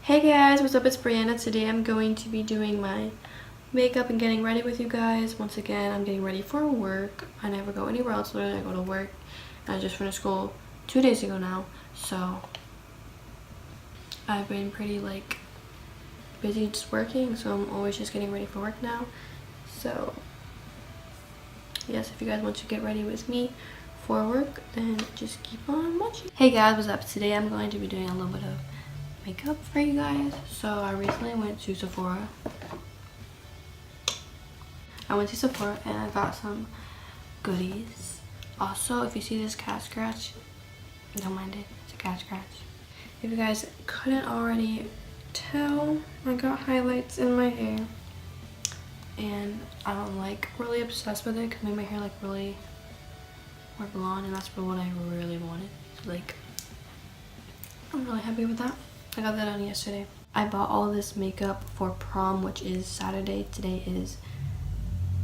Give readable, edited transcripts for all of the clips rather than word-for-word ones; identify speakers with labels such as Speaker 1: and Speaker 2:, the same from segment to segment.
Speaker 1: Hey guys, what's up? It's Brianna. Today I'm going to be doing my makeup and getting ready with you guys. Once again, I'm getting ready for work. I never go anywhere else. Literally, I go to work. I just finished school 2 days ago now, so I've been pretty busy just working, so I'm always just getting ready for work now. So yes, if you guys want to get ready with me for work, then just keep on watching. Hey guys, what's up? Today I'm going to be doing a little bit of makeup for you guys. So I recently went to Sephora. I went to Sephora and I got some goodies. Also, if you see this cat scratch, don't mind it. It's a cat scratch. If you guys couldn't already tell, I got highlights in my hair. And I'm really obsessed with it because it made my hair really more blonde, and that's what I really wanted. So I'm really happy with that. I got that on yesterday. I bought all this makeup for prom, which is Saturday. Today is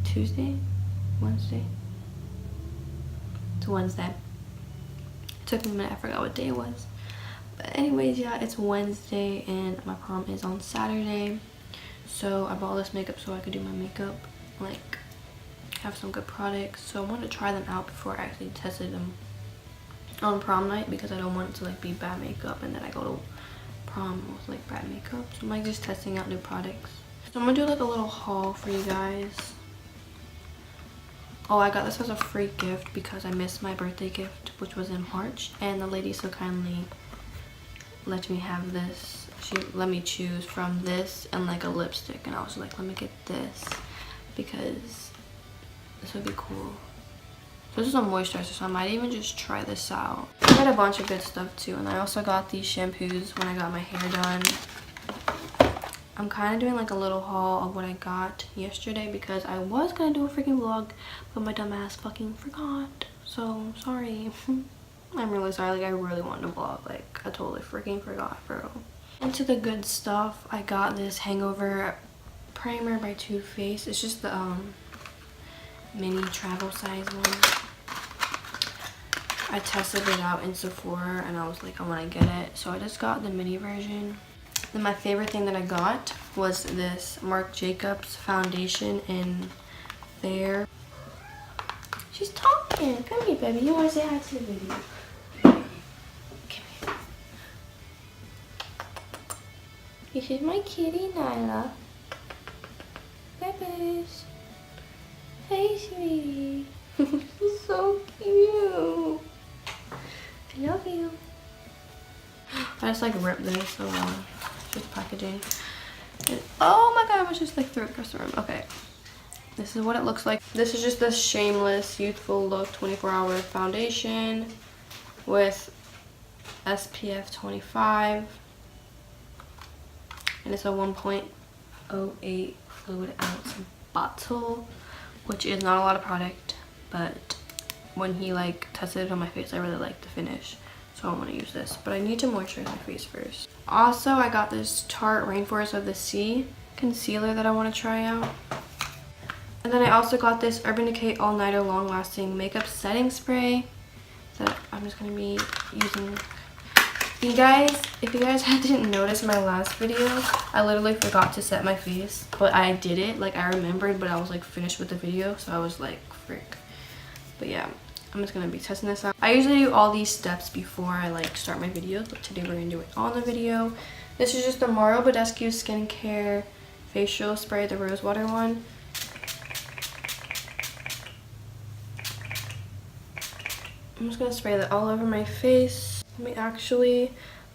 Speaker 1: Tuesday? Wednesday? It's Wednesday. It took me a minute, I forgot what day it was. But anyways, yeah, it's Wednesday and my prom is on Saturday. So I bought all this makeup so I could do my makeup, have some good products. So I wanted to try them out before I actually tested them on prom night, because I don't want it to be bad makeup and then I go to prom with bad makeup. So I'm just testing out new products. So I'm gonna do a little haul for you guys. Oh, I got this as a free gift because I missed my birthday gift, which was in March, and the lady so kindly let me have this. She let me choose from this and a lipstick, and I was like, let me get this because this would be cool. This is a moisturizer, so I might even just try this out. I got a bunch of good stuff too, and I also got these shampoos when I got my hair done. I'm kind of doing a little haul of what I got yesterday because I was gonna do a freaking vlog, but my dumb ass fucking forgot. So sorry. I'm really sorry. I really wanted to vlog. I totally freaking forgot, bro. Into the good stuff, I got this Hangover primer by Too Faced. It's just the mini travel size one. I tested it out in Sephora and I was like, I want to get it, so I just got the mini version. Then my favorite thing that I got was this Marc Jacobs foundation in Fair. She's talking. Come here, baby. You want to say hi to the video? Come here. This is my kitty, Nyla. Babies. Hey, sweetie. She's so cute. I love you. I just ripped this, so just packaging. And, oh my god, I was just threw it across the room. Okay. This is what it looks like. This is just the Shameless Youthful Look 24-hour foundation with SPF 25. And it's a 1.08 fluid ounce bottle, which is not a lot of product, but when he tested it on my face, I really liked the finish, so I want to use this. But I need to moisturize my face first. Also, I got this Tarte Rainforest of the Sea concealer that I want to try out. And then I also got this Urban Decay All Nighter Long Lasting Makeup Setting Spray that I'm just going to be using. You guys, if you guys didn't notice my last video, I literally forgot to set my face, but I did it. I remembered, but I was finished with the video, so I was frick. But yeah, I'm just gonna be testing this out. I usually do all these steps before I start my videos, but today we're gonna do it on the video. This is just the Mario Badescu Skincare Facial Spray, the rose water one. I'm just gonna spray that all over my face. Let me actually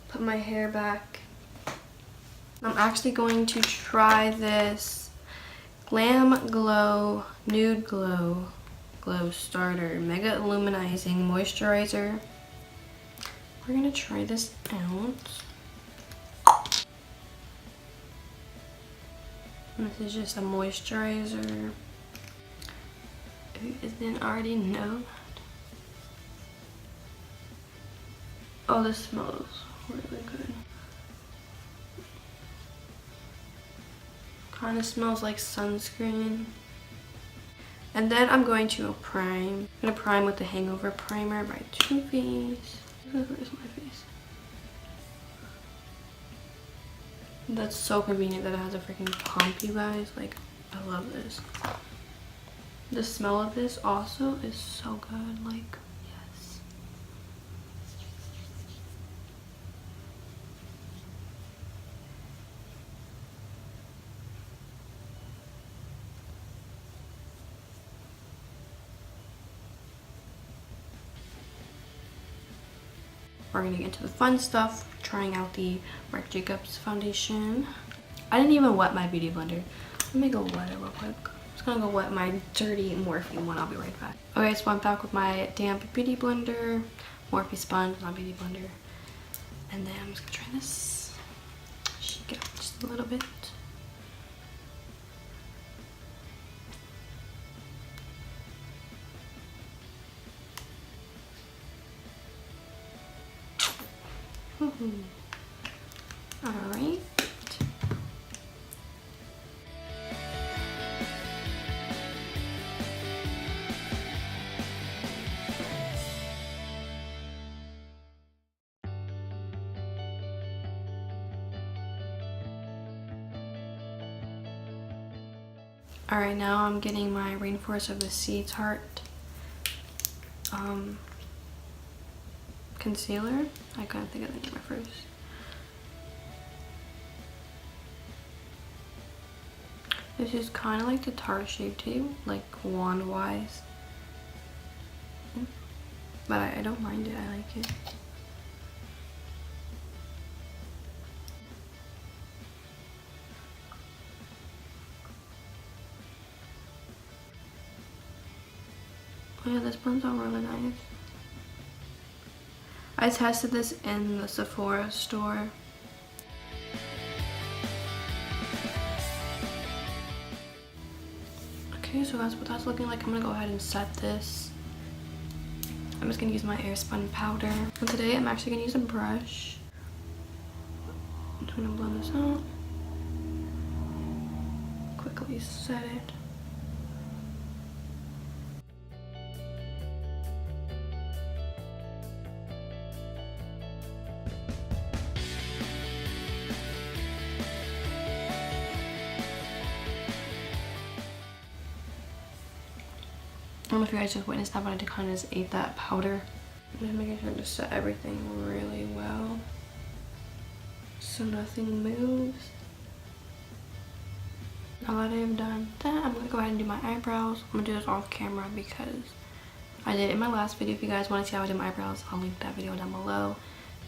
Speaker 1: put my hair back. I'm actually going to try this Glam Glow Nude Glow Starter Mega Illuminizing Moisturizer. We're gonna try this out. And this is just a moisturizer. If you guys didn't already know. Oh, this smells really good. Kind of smells like sunscreen. And then I'm going to prime. I'm going to prime with the Hangover Primer by Too Faced. Where's my face? That's so convenient that it has a freaking pump, you guys. Like, I love this. The smell of this also is so good. Like, yes. We're gonna get into the fun stuff, trying out the Marc Jacobs foundation. I didn't even wet my beauty blender. Let me go wet it real quick. I'm just gonna go wet my dirty Morphe one. I'll be right back. Okay, so I'm back with my damp beauty blender, Morphe sponge, not beauty blender. And then I'm just gonna try this. Shake it up just a little bit. All right. All right, now I'm getting my Rainforest of the Sea Tarte concealer. I couldn't think of the name at first. This is kind of like the Tarte Shape Tape, like wand wise, but I don't mind it. I like it. Oh yeah, this blends out really nice. I tested this in the Sephora store. Okay, so that's what that's looking like. I'm gonna go ahead and set this. I'm just gonna use my Airspun powder. And today I'm actually gonna use a brush. I'm just gonna blend this out. Quickly set it. I don't know if you guys just witnessed that, but I kind of just ate that powder. I'm just making sure to set everything really well so nothing moves. Now that I have done that, I'm gonna go ahead and do my eyebrows. I'm gonna do this off camera because I did it in my last video. If you guys want to see how I did my eyebrows, I'll link that video down below.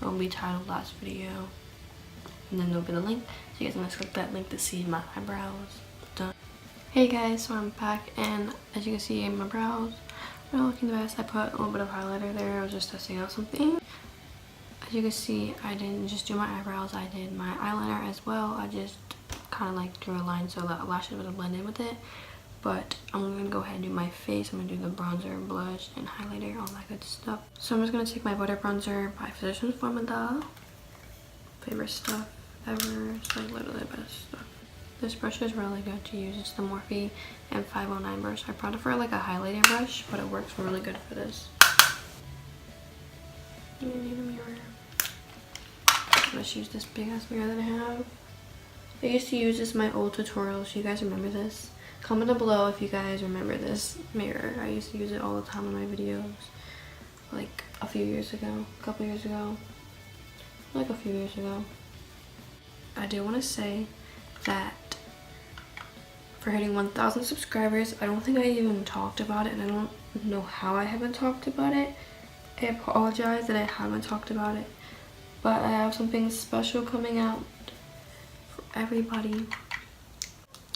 Speaker 1: It will be titled last video, and then there'll be the link. So you guys want to click that link to see my eyebrows done. Hey guys, so I'm back, and as you can see, my brows are looking the best. I put a little bit of highlighter there. I was just testing out something. As you can see, I didn't just do my eyebrows, I did my eyeliner as well. I just kind of like drew a line so that lashes would blend in with it. But I'm gonna go ahead and do my face. I'm gonna do the bronzer, blush, and highlighter, all that good stuff. So I'm just gonna take my butter bronzer by Physicians Formula. Favorite stuff ever. It's like literally the best stuff. This brush is really good to use. It's the Morphe M509 brush. I brought it for like a highlighting brush, but it works really good for this. You need a mirror. Let's use this big ass mirror that I have. I used to use this in my old tutorials. You guys remember this? Comment down below if you guys remember this mirror. I used to use it all the time in my videos. Like a few years ago. A couple years ago. Like a few years ago. I do want to say that for hitting 1,000 subscribers, I don't think I even talked about it, and I don't know how I haven't talked about it. I apologize that I haven't talked about it, but I have something special coming out for everybody.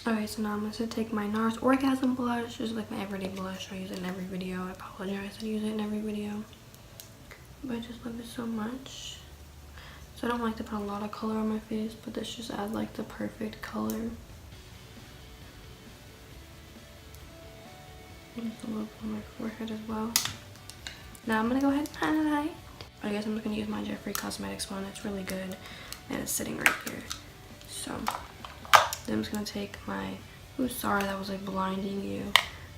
Speaker 1: Okay, so now I'm going to take my NARS Orgasm blush. This is like my everyday blush. I use it in every video. I apologize that I use it in every video, but I just love it so much. So I don't like to put a lot of color on my face, but this just adds like the perfect color. Just a little bit on my forehead as well. Now I'm gonna go ahead and highlight. I guess I'm just gonna use my Jeffree Cosmetics one. It's really good, and it's sitting right here. So then I'm just gonna take my, ooh, sorry that was like blinding you.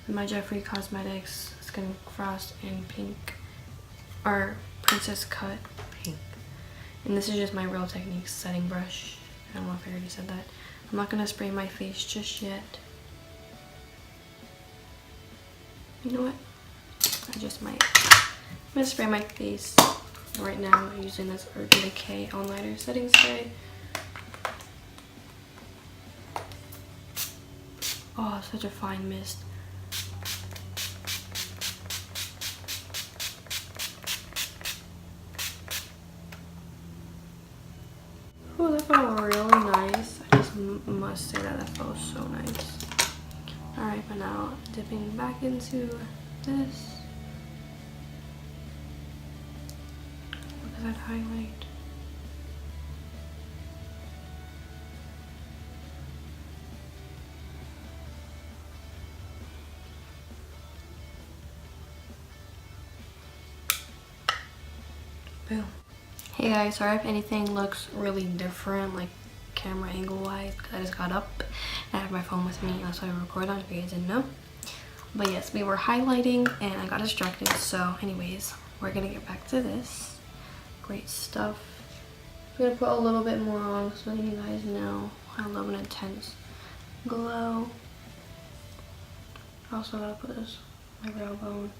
Speaker 1: And my Jeffree Cosmetics Skin Frost in pink, or Princess Cut pink. And this is just my Real Techniques setting brush. I don't know if I already said that. I'm not gonna spray my face just yet. You know what? I just might. I'm gonna spray my face right now using this Urban Decay All Nighter Setting Spray. Oh, such a fine mist. Oh, that felt really nice. I just must say that felt so nice. Alright, but now dipping back into this. Look at that highlight. Boom. Hey guys, sorry if anything looks really different, like camera angle wise, because I just got up and I have my phone with me. That's why I record on, if you guys didn't know. But yes, we were highlighting and I got distracted. So anyways, we're gonna get back to this. Great stuff. I'm gonna put a little bit more on so that you guys know I love an intense glow. I also gotta put this on my brow bone.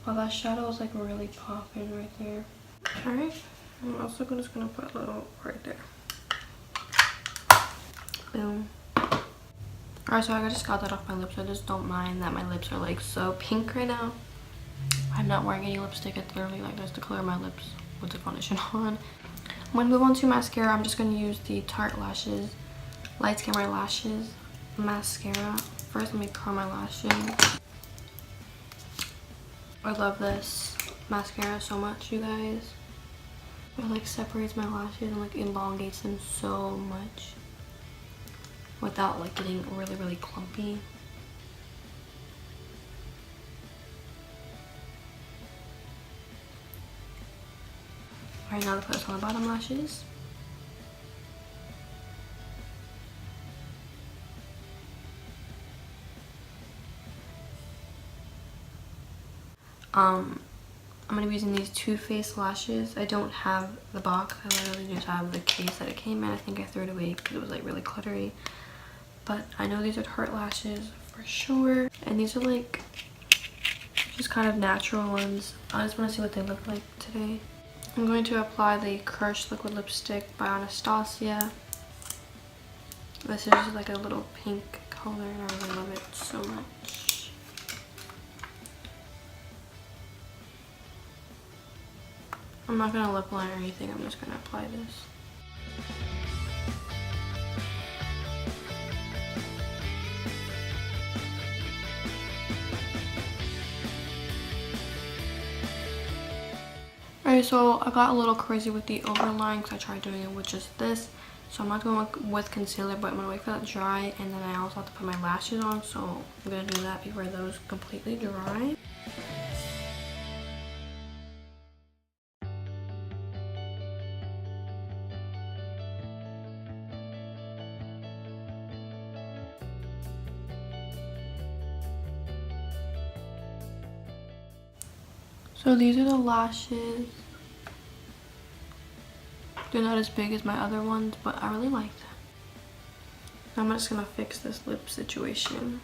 Speaker 1: Well, that shadow is like really popping right there. Alright, I'm also just gonna put a little right there. Boom. Alright, so I just got that off my lips. I just don't mind that my lips are like so pink right now. I'm not wearing any lipstick. It's literally like that's the color of my lips with the foundation on. I'm gonna move on to mascara. I'm just gonna use the Tarte Lashes Lights Camera Lashes mascara. First, let me curl my lashes. I love this mascara so much, you guys. It like separates my lashes and like elongates them so much without like getting really clumpy. Alright, now to put this on the bottom lashes. I'm going to be using these Too Faced lashes. I don't have the box. I literally just have the case that it came in. I think I threw it away because it was like really cluttery. But I know these are Tarte lashes for sure. And these are like just kind of natural ones. I just want to see what they look like today. I'm going to apply the Crush Liquid Lipstick by Anastasia. This is just like a little pink color and I really love it so much. I'm not going to lip line or anything, I'm just going to apply this. Alright, so I got a little crazy with the overline because I tried doing it with just this. So I'm not going with concealer, but I'm going to wait for that to dry. And then I also have to put my lashes on, so I'm going to do that before those completely dry. So these are the lashes. They're not as big as my other ones, but I really like them. I'm just gonna fix this lip situation.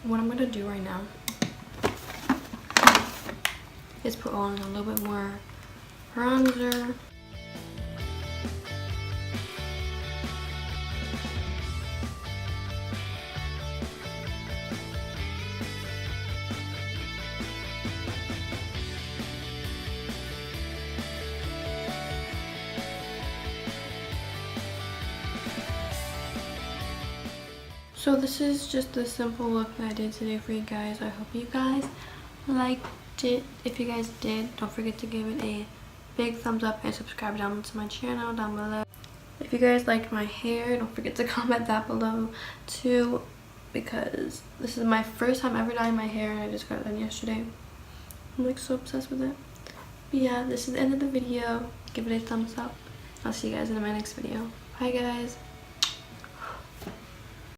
Speaker 1: What I'm gonna do right now is put on a little bit more bronzer. So this is just the simple look that I did today for you guys. I hope you guys liked it. If you guys did, don't forget to give it a big thumbs up and subscribe down to my channel down below. If you guys like my hair, don't forget to comment that below too, because this is my first time ever dyeing my hair and I just got it done yesterday. I'm like so obsessed with it. But yeah, this is the end of the video. Give it a thumbs up. I'll see you guys in my next video. Bye guys.